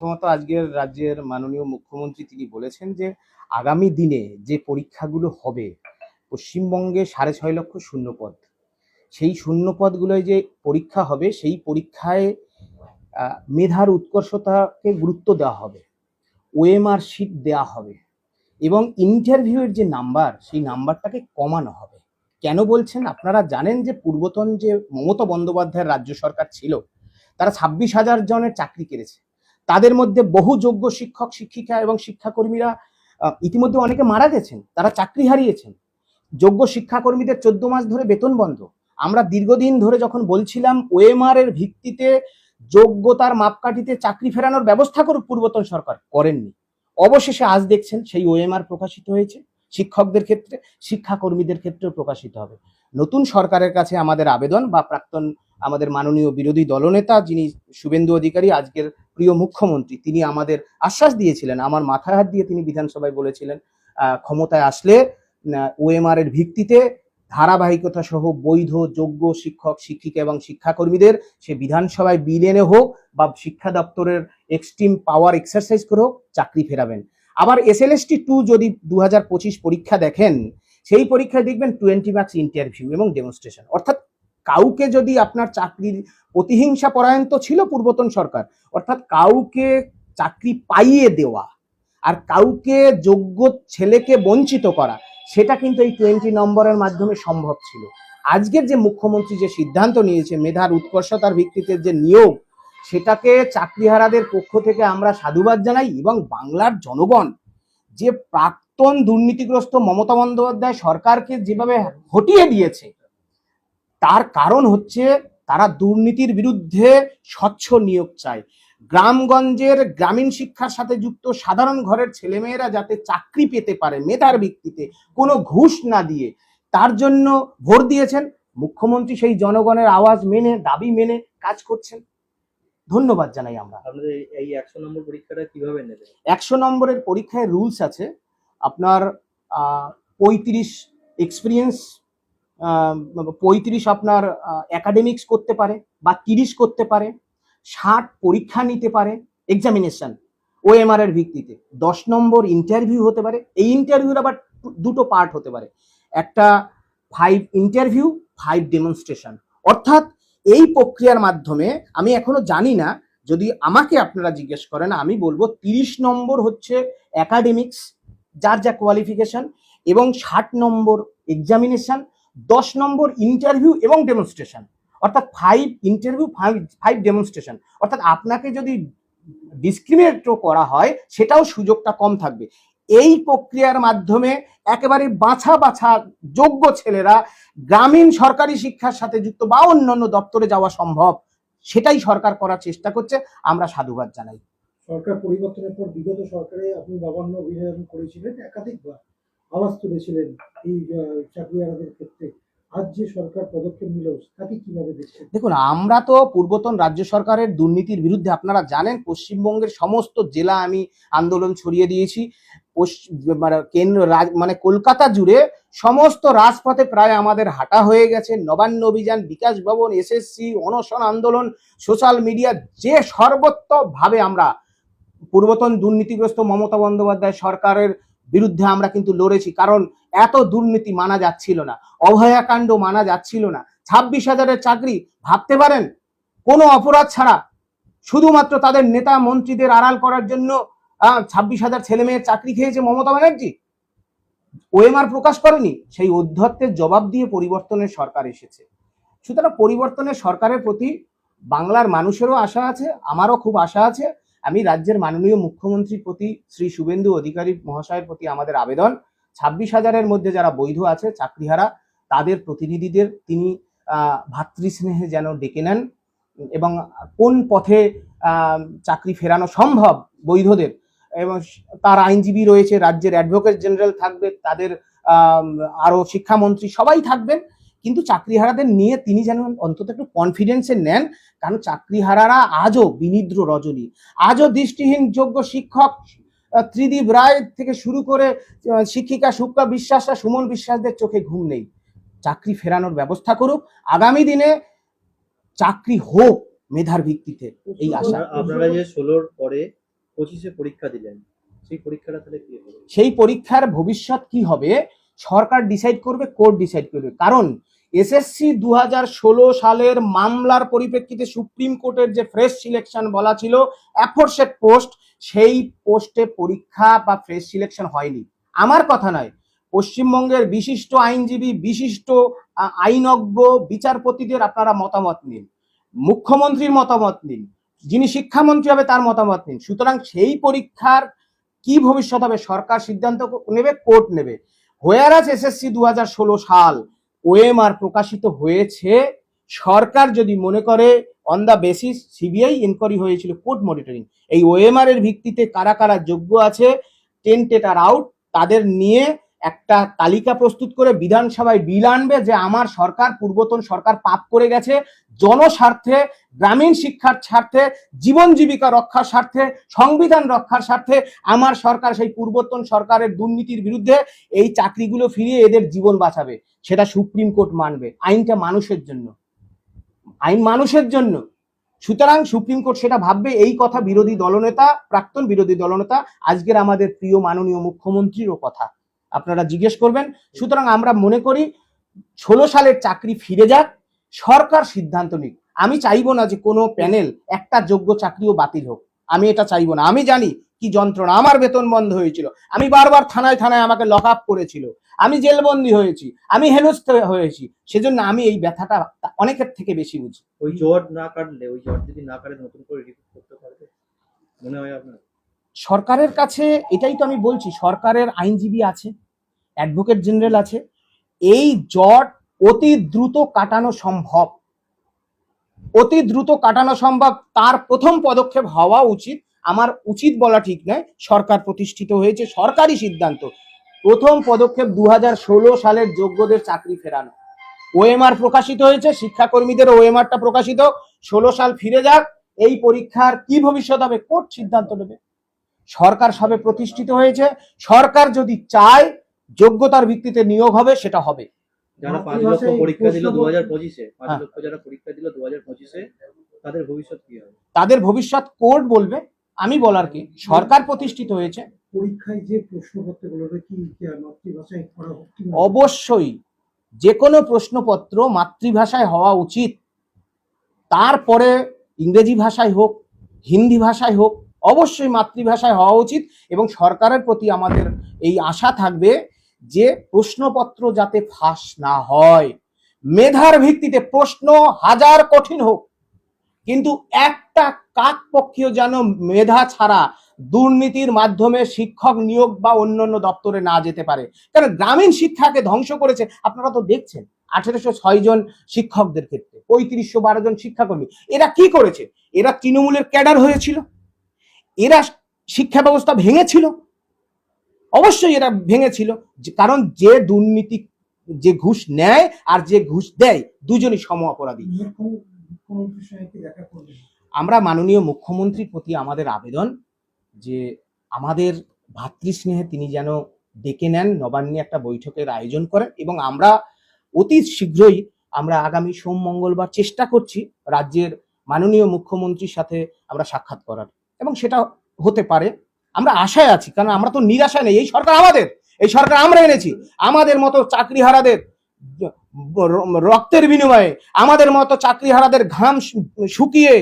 প্রথমত আজকের রাজ্যের মাননীয় মুখ্যমন্ত্রী তিনি বলেছেন যে আগামী দিনে যে পরীক্ষাগুলো হবে পশ্চিমবঙ্গে 6.5 লক্ষ শূন্যপদ, সেই শূন্যপদগুলোয় যে পরীক্ষা হবে সেই পরীক্ষায় মেধার উৎকর্ষতাকে গুরুত্ব দেওয়া হবে, ওএমআর শিট দেওয়া হবে এবং ইন্টারভিউয়ের যে নাম্বার সেই নাম্বারটাকে কমানো হবে। কেন বলছেন? আপনারা জানেন যে পূর্বতন যে মমতা বন্দ্যোপাধ্যায়ের রাজ্য সরকার ছিল তারা 26,000 জনের চাকরি কেড়েছে। তাদের মধ্যে বহু যোগ্য শিক্ষক শিক্ষিকা এবং শিক্ষাকর্মীরা ইতিমধ্যে অনেকে মারা গেছেন, তারা চাকরি হারিয়েছেন। যোগ্য শিক্ষাকর্মীদের 14 মাস ধরে বেতন বন্ধ। আমরা দীর্ঘদিন ধরে যখন বলছিলাম ওএমআর এর ভিত্তিতে যোগ্যতার মাপকাঠিতে চাকরি ফেরানোর ব্যবস্থা করুক, পূর্বতন সরকার করেননি। অবশেষে আজ দেখছেন সেই ওএমআর প্রকাশিত হয়েছে। শিক্ষকদের ক্ষেত্রে, শিক্ষাকর্মীদের ক্ষেত্রেও প্রকাশিত হবে। নতুন সরকারের কাছে আমাদের আবেদন, বা প্রাক্তন আমাদের মাননীয় বিরোধী দলনেতা যিনি শুভেন্দু অধিকারী, আজকের প্রিয় মুখ্যমন্ত্রী, তিনি আমাদের আশ্বাস দিয়েছিলেন, আমার মাথায় হাত দিয়ে তিনি বিধানসভায় বলেছিলেন ক্ষমতায় আসলে ওএমআর এর ভিত্তিতে ধারাবাহিকতা সহ বৈধ যোগ্য শিক্ষক শিক্ষিকা এবং শিক্ষাকর্মীদের সে বিধানসভায় বিল এনে হোক বা শিক্ষা দপ্তরের এক্সট্রিম পাওয়ার এক্সারসাইজ করে হোক চাকরি ফেরাবেন। আবার SLST 2 যদি 2025 পরীক্ষা দেখেন, সেই পরীক্ষায় দেখবেন 20 মার্কস ইন্টারভিউ এবং ডেমনস্ট্রেশন। অর্থাৎ কাউকে যদি আপনার চাকরির প্রতিহিংসা পরায়ণ তো ছিল পূর্বতন সরকার, অর্থাৎ কাউকে চাকরি পাইয়ে দেওয়া আর কাউকে যোগ্য ছেলেকে বঞ্চিত করা, সেটা কিন্তু এই 20 নম্বরের মাধ্যমে সম্ভব ছিল। আজকের যে মুখ্যমন্ত্রী যে সিদ্ধান্ত নিয়েছে মেধার উৎকর্ষতার ভিত্তিতে যে নিয়োগ, সেটাকে চাকরিহারাদের পক্ষ থেকে আমরা সাধুবাদ জানাই। এবং বাংলার জনগণ যে প্রাক্তন দুর্নীতিগ্রস্ত মমতা বন্দ্যোপাধ্যায় সরকারকে যেভাবে হটিয়ে দিয়েছে, তার কারণ হচ্ছে তারা দুর্নীতির বিরুদ্ধে স্বচ্ছ নিয়োগ চায়। গ্রামগঞ্জের গ্রামীণ শিক্ষার সাথে যুক্ত সাধারণ ঘরের ছেলেমেয়েরা যাতে চাকরি পেতে পারে মেধার ভিত্তিতে, কোনো ঘুষ না দিয়ে, তার জন্য ভোট দিয়েছেন। মুখ্যমন্ত্রী সেই জনগণের আওয়াজ মেনে, দাবি মেনে কাজ করছেন। ধন্যবাদ জানাই আমরা। আপনাদের এই 100 নম্বর পরীক্ষাটা কিভাবে নেবেন? 100 নম্বরের পরীক্ষায় রুলস আছে। আপনার 35 এক্সপিরিয়েন্স, 35 আপনার একাডেমিক্স করতে পারে বা 30 করতে পারে, 60 পরীক্ষা নিতে পারে এক্সামিনেশন ওএমআর এর ভিত্তিতে, 10 নম্বর ইন্টারভিউ হতে পারে। এই ইন্টারভিউর আবার দুটো পার্ট হতে পারে, একটা 5 ইন্টারভিউ 5 ডেমনস্ট্রেশন। অর্থাৎ এই প্রক্রিয়ার মাধ্যমে আমি এখনো জানি না, যদি আমাকে আপনারা জিজ্ঞেস করেন আমি বলবো 30 নম্বর হচ্ছে একাডেমিক্স যার যা কোয়ালিফিকেশন, এবং 60 নম্বর এক্সামিনেশন, 10 নম্বর ইন্টারভিউ এবং ডেমনস্ট্রেশন। অর্থাৎ 5 ইন্টারভিউ 5 ডেমনস্ট্রেশন। অর্থাৎ আপনাকে যদি ডিসক্রিমিনেটও করা হয় সেটাও সুযোগটা কম থাকবে। এই প্রক্রিয়ার মাধ্যমে একেবারে বাছা বাছা যোগ্য ছেলেরা গ্রামীণ সরকারি শিক্ষার সাথে যুক্ত বা অন্যান্য দপ্তরে যাওয়া সম্ভব, সেটাই সরকার করার চেষ্টা করছে। আমরা সাধুবাদ জানাই। সরকার পরিবর্তনের পর বিগত সরকারে আপনি নবান্ন অভিযান করেছিলেন, একাধিকবার আওয়াজ তুলেছিলেন এই চাকরিহারাদের ক্ষেত্রে। আজ যে সরকার পদক্ষেপ নিল তাকে কিভাবে দেখছেন? দেখুন, আমরা তো পূর্বতন রাজ্য সরকারের দুর্নীতির বিরুদ্ধে, আপনারা জানেন পশ্চিমবঙ্গের সমস্ত জেলা আমি আন্দোলন ছড়িয়ে দিয়েছি। কেন্দ্র মানে কলকাতা জুড়ে সমস্ত রাজপথে প্রায় আমাদের হাঁটা হয়ে গেছে। নবান্ন অভিযান, বিকাশ ভবন, SSC, অনশন আন্দোলন, সোশ্যাল মিডিয়া, যে সর্বত্রভাবে আমরা পূর্বতন দুর্নীতিগ্রস্ত মমতা বন্দ্যোপাধ্যায় সরকারের বিরুদ্ধে আমরা কিন্তু লড়েছি। কারণ এত দুর্নীতি মানা যাচ্ছিল না, অভয়াকাণ্ড মানা যাচ্ছিল না। 26,000-এর চাকরি ভাবতে পারেন, কোনো অপরাধ ছাড়া, শুধুমাত্র তাদের নেতা মন্ত্রীদের আড়াল করার জন্য 26,000 ছেলে মেয়ের চাকরি খেয়েছে মমতা ব্যানার্জি। ওএমআর প্রকাশ করেনি, সেই অধ্যত্বের জবাব দিয়ে পরিবর্তনের সরকার এসেছে। সুতরাং পরিবর্তনের সরকারের প্রতি বাংলার মানুষেরও আশা আছে, আমারও খুব আশা আছে। আমি রাজ্যের মাননীয় মুখ্যমন্ত্রীর প্রতি, শ্রী শুভেন্দু অধিকারী মহাশয়ের প্রতি আমাদের আবেদন, 26,000-এর মধ্যে যারা বৈধ আছে চাকরিহারা, তাদের প্রতিনিধিদের তিনি ভাতৃস্নেহে যেন ডেকে নেন এবং কোন পথে চাকরি ফেরানো সম্ভব বৈধদের, এবং তার আইনজীবী রয়েছে, রাজ্যের অ্যাডভোকেট জেনারেল থাকবে, তাদের আরো শিক্ষামন্ত্রী সবাই থাকবেন। কিন্তু চাকরিহারাদের নিয়ে তিনি যেন অন্তত একটু কনফিডেন্সে নেন, কারণ চাকরিহারারা আজও বিনিদ্র রজনী, আজও দৃষ্টিহীন যোগ্য শিক্ষক ত্রিদীপ রায় থেকে শুরু করে শিক্ষিকা সুপ্রা বিশ্বাসরা, সুমন বিশ্বাসদের চোখে ঘুম নেই। চাকরি ফেরানোর ব্যবস্থা করুক, আগামী দিনে চাকরি হোক মেধার ভিত্তিতে, এই আশা। আপনারা যে 16-র পরে 25-এ পরীক্ষা দিলেন, সেই পরীক্ষাটা তাহলে কি হবে? সেই পরীক্ষার ভবিষ্যৎ কি হবে সরকার ডিসাইড করবে, কোর্ট ডিসাইড করবে। কারণ এসএসসি 2016 সালের মামলার পরিপ্রেক্ষিতে সুপ্রিম কোর্টের যে ফ্রেশ সিলেকশন বলা ছিল অ্যাফোরসেট পোস্ট, সেই পোস্টে পরীক্ষা বা ফ্রেশ সিলেকশন হয়নি। আমার কথা নয়, পশ্চিমবঙ্গের বিশিষ্ট আইনজীবী, বিশিষ্ট আইনজ্ঞ বিচারপতিদের আপনারা মতামত নিন, মুখ্যমন্ত্রীর মতামত নিন, যিনি শিক্ষামন্ত্রী হবে তার মতামত নিন। সুতরাং সেই পরীক্ষার কি ভবিষ্যৎ হবে সরকার সিদ্ধান্ত নেবে, কোর্ট নেবে। হোয়ারাজ এসএসসি 2016 সাল ওএমআর প্রকাশিত হয়েছে, সরকার যদি মনে করে on the basis CBI inquiry হয়েছিল কোর্ট মনিটরিং, এই ওএমআর এর ভিত্তিতে কারা কারা যোগ্য আছে, টেন্টেটার আউট, তাদের নিয়ে একটা তালিকা প্রস্তুত করে বিধানসভায় বিল আনবে যে আমার সরকার, পূর্বতন সরকার পাপ করে গেছে, জনস্বার্থে, গ্রামীণ শিক্ষার স্বার্থে, জীবন জীবিকা রক্ষার স্বার্থে, সংবিধান রক্ষার স্বার্থে আমার সরকার সেই পূর্বতন সরকারের দুর্নীতির বিরুদ্ধে এই চাকরিগুলো ফিরিয়ে এদের জীবন বাঁচাবে। সেটা সুপ্রিম কোর্ট মানবে। আইনটা মানুষের জন্য, আইন মানুষের জন্য। সুতরাং সুপ্রিম কোর্ট সেটা ভাববে। এই কথা বিরোধী দলনেতা, প্রাক্তন বিরোধী দলনেতা, আজকের আমাদের প্রিয় মাননীয় মুখ্যমন্ত্রীরও কথা আপনারা জিজ্ঞেস করবেন। সুতরাং আমরা মনে করি 16 সালের চাকরি ফিরে যাক, সরকার সিদ্ধান্ত নিক। আমি চাইবো না যে কোনো প্যানেল একটা যোগ্য চাকরিও বাতিল হোক, আমি এটা চাইবো না। আমি জানি কি যন্ত্রণা, আমার বেতন বন্ধ হয়েছিল, আমি বারবার থানায় থানায় আমাকে লক আপ করেছিল, আমি জেলবন্দি হয়েছি, আমি হেনস্থ হয়েছি, সেজন্য আমি এই ব্যথাটা অনেকের থেকে বেশি বুঝি। ওই জট না কাটলে, ওই জট যদি না কাটে নতুন করে রিক্রুট করতে পারবে মনে হয় আপনার? সরকারের কাছে এটাই তো আমি বলছি, সরকারের আইনজীবী আছে, অ্যাডভোকেট জেনারেল আছে, এই জট অতি দ্রুত কাটানো সম্ভব, অতি দ্রুত কাটানো সম্ভব। তার প্রথম পদক্ষেপ হওয়া উচিত, আমার উচিত বলা ঠিক নয়, সরকার প্রতিষ্ঠিত হয়েছে, সরকারি সিদ্ধান্ত। প্রথম পদক্ষেপ 2016 সালের যোগ্যদের চাকরি ফেরানো। ওএমআর প্রকাশিত হয়েছে, শিক্ষাকর্মীদের ওএমআরটা প্রকাশিত, 16 সাল ফিরে যাক। এই পরীক্ষার কি ভবিষ্যৎ হবে কোর্ট সিদ্ধান্ত নেবে। সরকার সবে প্রতিষ্ঠিত হয়েছে, সরকার যদি চায় যোগ্যতার ভিত্তিতে নিয়োগ হবে, সেটা হবে। যারা 5 লক্ষ পরীক্ষা দিল 2025-এ, 5 লক্ষ যারা পরীক্ষা দিল 2025-এ, তাদের ভবিষ্যৎ কি হবে? তাদের ভবিষ্যৎ কোর্ট বলবে, আমি বলার কি। সরকার প্রতিষ্ঠিত হয়েছে। পরীক্ষায় যে প্রশ্নপত্রগুলো কি মাতৃভাষায় করা হোক? অবশ্যই যে কোনো প্রশ্নপত্র মাতৃভাষায় হওয়া উচিত, তারপরে ইংরেজি ভাষায় হোক, হিন্দি ভাষায় হোক, অবশ্যই মাতৃভাষায় হওয়া উচিত। এবং সরকারের প্রতি আমাদের এই আশা থাকবে যে প্রশ্নপত্র যাতে ফাঁস না হয়। মেধার ভিত্তিতে প্রশ্ন হাজার কঠিন হোক, কিন্তু একটা কাকপক্ষীয় যেন মেধা ছাড়া দুর্নীতির মাধ্যমে শিক্ষক নিয়োগ বা অন্যান্য দপ্তরে না যেতে পারে। কারণ গ্রামীণ শিক্ষাকে ধ্বংস করেছে, আপনারা তো দেখছেন 1806 জন শিক্ষকদের ক্ষেত্রে 3512 জন শিক্ষাকর্মী। এরা কি করেছে? এরা তৃণমূলের ক্যাডার হয়েছিল, এরা শিক্ষা ব্যবস্থা ভেঙেছিল, অবশ্যই এরা ভেঙেছিল। কারণ যে দুর্নীতি, যে ঘুষ নেয় আর যে ঘুষ দেয়, দুজনই সম অপরাধী। মুখ্যমন্ত্রীর সঙ্গে কি দেখা করবেন? আমরা মাননীয় মুখ্যমন্ত্রীর প্রতি আমাদের আবেদন যে আমাদের ভাতৃস্নেহে তিনি যেন ডেকে নেন, নবান্নে একটা বৈঠকের আয়োজন করেন, এবং আমরা অতি শীঘ্রই আমরা আগামী সোম মঙ্গলবার চেষ্টা করছি রাজ্যের মাননীয় মুখ্যমন্ত্রীর সাথে আমরা সাক্ষাৎ করার, এবং সেটা হতে পারে। আমরা আশায় আছি, কারণ আমরা তো নিরাশায় নেই। এই সরকার আমাদের, এই সরকার আমরা এনেছি। আমাদের মতো চাকরিহারাদের রক্তের বিনিময়ে, আমাদের মতো চাকরিহারাদের ঘাম শুকিয়ে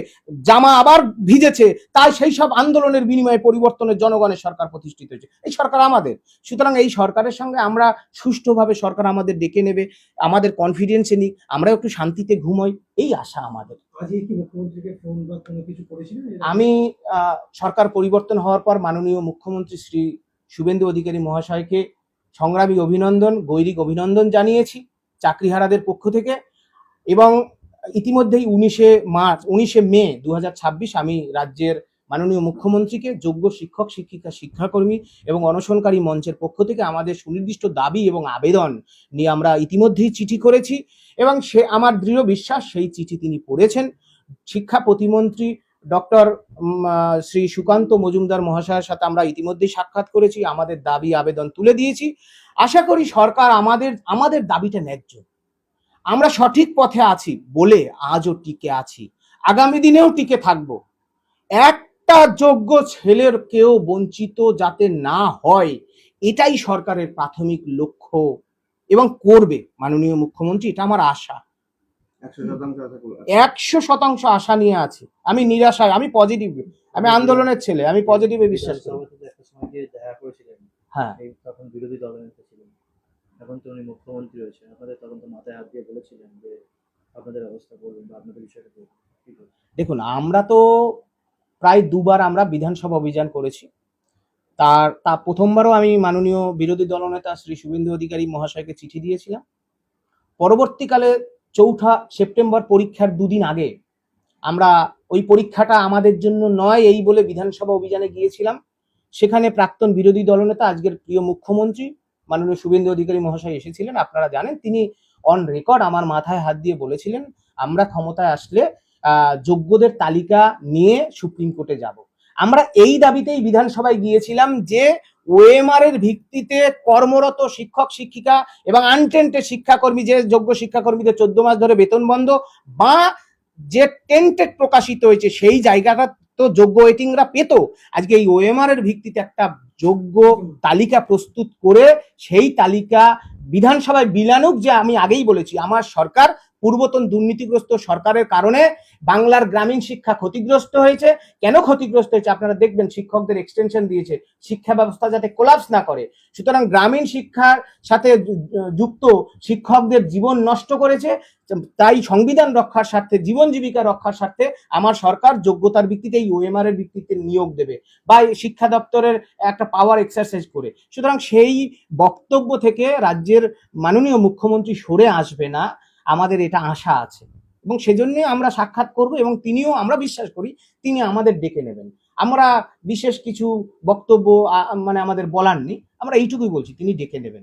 জামা আবার ভিজেছে, তাই সেই সব আন্দোলনের বিনিময়ে পরিবর্তনের জনগণের সরকার প্রতিষ্ঠিত হয়েছে। এই সরকার আমাদের। সুতরাং এই সরকারের সঙ্গে আমরা সুষ্ঠুভাবে, সরকার আমাদের ডেকে নেবে, আমাদের কনফিডেন্সে নিক, আমরা একটু শান্তিতে ঘুমোই, এই আশা আমাদের। আজকে কি মুখ্যমন্ত্রীকে ফোন বা কোনো কিছু করেছিলেন? আমি সরকার পরিবর্তন হওয়ার পর মাননীয় মুখ্যমন্ত্রী শ্রী শুভেন্দু অধিকারী মহাশয়কে সংগ্রামী অভিনন্দন, গৈরিক অভিনন্দন জানিয়েছি চাকরিহারাদের পক্ষ থেকে। এবং ইতিমধ্যেই 19শে মে 2026 আমি রাজ্যের মাননীয় মুখ্যমন্ত্রীকে যোগ্য শিক্ষক, শিক্ষিকা, শিক্ষাকর্মী এবং অনশনকারী মঞ্চের পক্ষ থেকে আমাদের সুনির্দিষ্ট দাবি এবং আবেদন নিয়ে আমরা ইতিমধ্যেই চিঠি করেছি, এবং সে আমার দৃঢ় বিশ্বাস সেই চিঠি তিনি পড়েছেন। শিক্ষা প্রতিমন্ত্রী ডক্টর শ্রী সুকান্ত মজুমদার মহাশয়ের সাথে আমরা ইতিমধ্যেই সাক্ষাৎ করেছি, আমাদের দাবি আবেদন তুলে দিয়েছি। আশা করি সরকার আমাদের দাবিটা ন্যায্য। আমরা সঠিক পথে আছি বলে আজও টিকে আছি, আগামী দিনেও টিকে থাকবো। একটা যোগ্য ছেলের কেউ বঞ্চিত যাতে না হয়, এটাই সরকারের প্রাথমিক লক্ষ্য এবং করবে মাননীয় মুখ্যমন্ত্রী, এটা আমার আশা। 100% আশা নিয়ে আছি। আমি নিরাশায়, আমি পজিটিভ, আমি আন্দোলনের ছেলে, আমি পজিটিভে বিশ্বাস করি। একটা সময় গিয়ে দেখা করেছিলেন, হ্যাঁ, এই তখন বিরোধী দলনেতা ছিলেন, এখন তো উনি মুখ্যমন্ত্রী হয়েছেন, আপনাদের তখন তো মাথায় হাত দিয়ে বলেছিলেন যে আপনাদের ব্যবস্থা করবেন বা আপনাদের বিষয়টা করবেন, কি করবেন? দেখুন, আমরা তো প্রায় দুবার আমরা বিধানসভা অভিযান করেছি। তা প্রথমবারও আমি মাননীয় বিরোধী দলনেতা শ্রী শুভেন্দু অধিকারী মহাশয়কে চিঠি দিয়েছিলাম। পরবর্তীকালে 4 সেপ্টেম্বর পরীক্ষার দুদিন আগে আমরা ওই পরীক্ষাটা আমাদের জন্য নয় এই বলে বিধানসভা অভিযানে গিয়েছিলাম। সেখানে প্রাক্তন বিরোধী দলনেতা আজকের প্রিয় মুখ্যমন্ত্রী মাননীয় শুভেন্দু অধিকারী মহাশয় এসেছিলেন। আপনারা জানেন, তিনি অন রেকর্ড আমার মাথায় হাত দিয়ে বলেছিলেন, আমরা ক্ষমতায় আসলে যোগ্যদের তালিকা নিয়ে সুপ্রিম কোর্টে যাব। আমরা এই দাবিতেই বিধানসভায় গিয়েছিলাম যে ওএমআর এর ভিত্তিতে কর্মরত শিক্ষক শিক্ষিকা এবং আনটেন্টেড শিক্ষাকর্মী, যে যোগ্য শিক্ষাকর্মীদের 14 মাস ধরে বেতন বন্ধ বা যে টেন্টেড প্রকাশিত হয়েছে সেই জায়গাটা তো যোগ্য ওয়েটিংরা পেত, আজকে এই ওএমআর এর ভিত্তিতে একটা যোগ্য তালিকা প্রস্তুত করে সেই তালিকা বিধানসভায় বিলানুক। যে আমি আগেই বলেছি, আমার সরকার পূর্বতন দুর্নীতিগ্রস্ত সরকারের কারণে বাংলার গ্রামীণ শিক্ষা ক্ষতিগ্রস্ত হয়েছে। কেন ক্ষতিগ্রস্ত হয়েছে আপনারা দেখবেন, শিক্ষকদের এক্সটেনশন দিয়েছে শিক্ষা ব্যবস্থা যাতে কোলাপস না করে। সুতরাং গ্রামীণ শিক্ষার সাথে যুক্ত শিক্ষকদের জীবন নষ্ট করেছে। তাই সংবিধান রক্ষার স্বার্থে, জীবন জীবিকা রক্ষার স্বার্থে আমার সরকার যোগ্যতার ভিত্তিতে এই ওএমআর এর ভিত্তিতে নিয়োগ দেবে বা শিক্ষা দপ্তরের একটা পাওয়ার এক্সারসাইজ করে। সুতরাং সেই বক্তব্য থেকে রাজ্যের মাননীয় মুখ্যমন্ত্রী সরে আসবে না, আমাদের এটা আশা আছে এবং সেজন্য আমরা সাক্ষাৎ করব এবং তিনিও, আমরা বিশ্বাস করি তিনি আমাদের ডেকে নেবেন। আমরা বিশেষ কিছু বক্তব্য মানে আমাদের বলার নেই, আমরা এইটুকুই বলছি, তিনি ডেকে নেবেন।